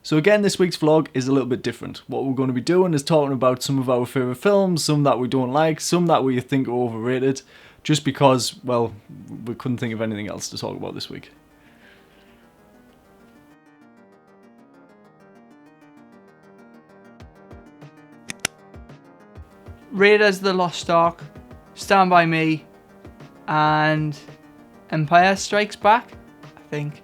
So again, this week's vlog is a little bit different. What we're going to be doing is talking about some of our favourite films, some that we don't like, some that we think are overrated, just because, well, we couldn't think of anything else to talk about this week. Raiders of the Lost Ark, Stand By Me, and Empire Strikes Back, I think.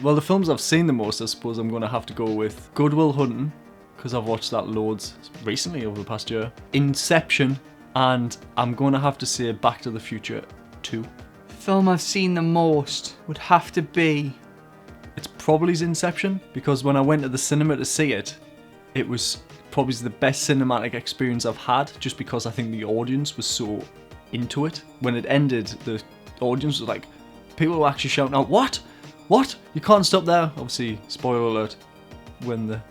Well, the films I've seen the most, I suppose I'm going to have to go with Good Will Hunting, because I've watched that loads recently over the past year. Inception, and I'm going to have to say Back to the Future 2. The film I've seen the most would have to be... It's probably Inception, because when I went to the cinema to see it, it was probably the best cinematic experience I've had, just because I think the audience was so into it. When it ended, the audience was like, people were actually shouting out, "What? What? You can't stop there." Obviously, spoiler alert, when the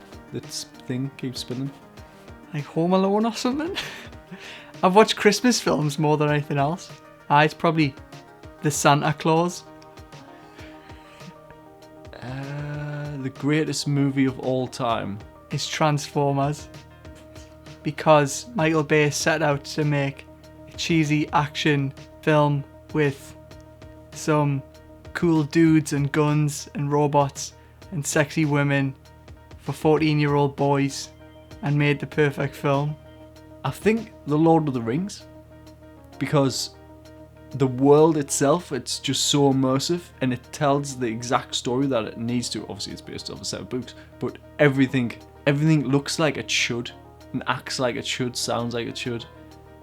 thing keeps spinning. Like Home Alone or something? I've watched Christmas films more than anything else. It's probably The Santa Claus. The greatest movie of all time. It's Transformers. Because Michael Bay set out to make a cheesy action film with some cool dudes and guns and robots and sexy women for 14-year-old boys, and made the perfect film. I think The Lord of the Rings, because the world itself, it's just so immersive and it tells the exact story that it needs to. Obviously it's based off a set of books, but everything looks like it should and acts like it should, sounds like it should.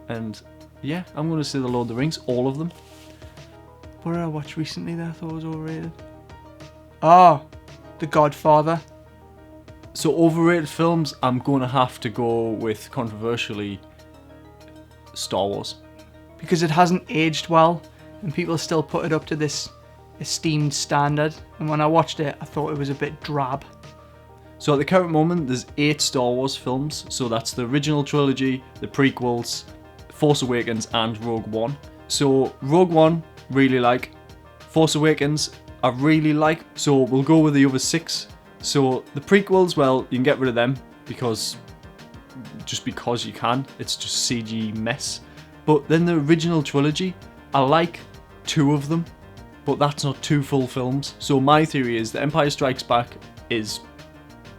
And yeah, I'm going to say The Lord of the Rings, all of them. What did I watch recently that I thought was overrated? Oh, The Godfather. So overrated films, I'm going to have to go with, controversially, Star Wars. Because it hasn't aged well and people still put it up to this esteemed standard. And when I watched it, I thought it was a bit drab. So at the current moment, there's 8 Star Wars films. So that's the original trilogy, the prequels, Force Awakens and Rogue One. So Rogue One, really like. Force Awakens, I really like. So we'll go with the other 6. So the prequels, well, you can get rid of them because you can. It's just CG mess. But then the original trilogy, I like 2 of them, but that's not 2 full films. So my theory is that Empire Strikes Back is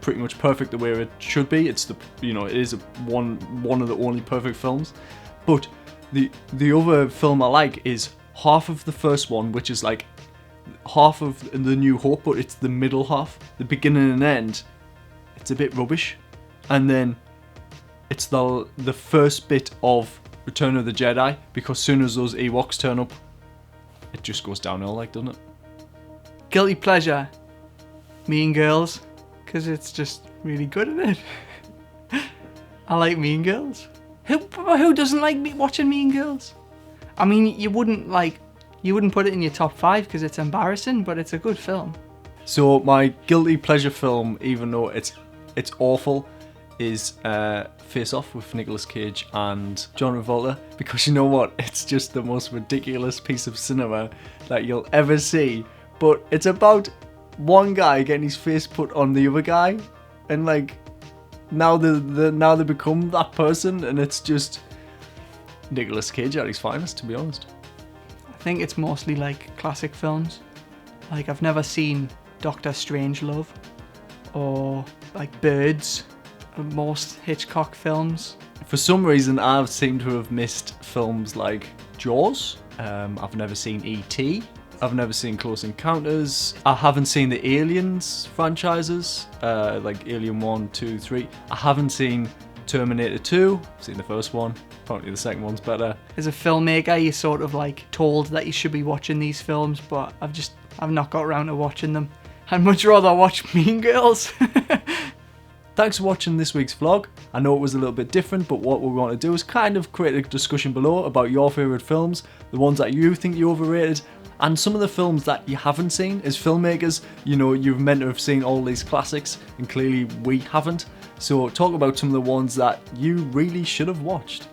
pretty much perfect the way it should be. It's it is one of the only perfect films. But the other film I like is half of the first one, which is like half of The New Hope, but it's the middle half, the beginning and end. It's a bit rubbish, and then it's the first bit of Return of the Jedi, because soon as those Ewoks turn up, it just goes downhill, like, doesn't it? Guilty pleasure, Mean Girls, because it's just really good, isn't it? I like Mean Girls. Who doesn't like watching Mean Girls? I mean, you wouldn't put it in your top 5 because it's embarrassing, but it's a good film. So my guilty pleasure film, even though it's awful, is Face Off with Nicolas Cage and John Travolta, because you know what? It's just the most ridiculous piece of cinema that you'll ever see. But it's about one guy getting his face put on the other guy, and like now they become that person, and it's just Nicolas Cage at his finest, to be honest. I think it's mostly like classic films. Like I've never seen Dr. Strangelove or like Birds. Most Hitchcock films. For some reason, I've seemed to have missed films like Jaws. I've never seen E.T. I've never seen Close Encounters. I haven't seen the Aliens franchises, like Alien 1, 2, 3. I haven't seen Terminator 2. I've seen the first one. Apparently the second one's better. As a filmmaker, you're sort of like told that you should be watching these films, but I've not got around to watching them. I'd much rather watch Mean Girls. Thanks for watching this week's vlog. I know it was a little bit different, but what we want to do is kind of create a discussion below about your favourite films, the ones that you think you overrated, and some of the films that you haven't seen. As filmmakers, you're meant to have seen all these classics, and clearly we haven't. So talk about some of the ones that you really should have watched.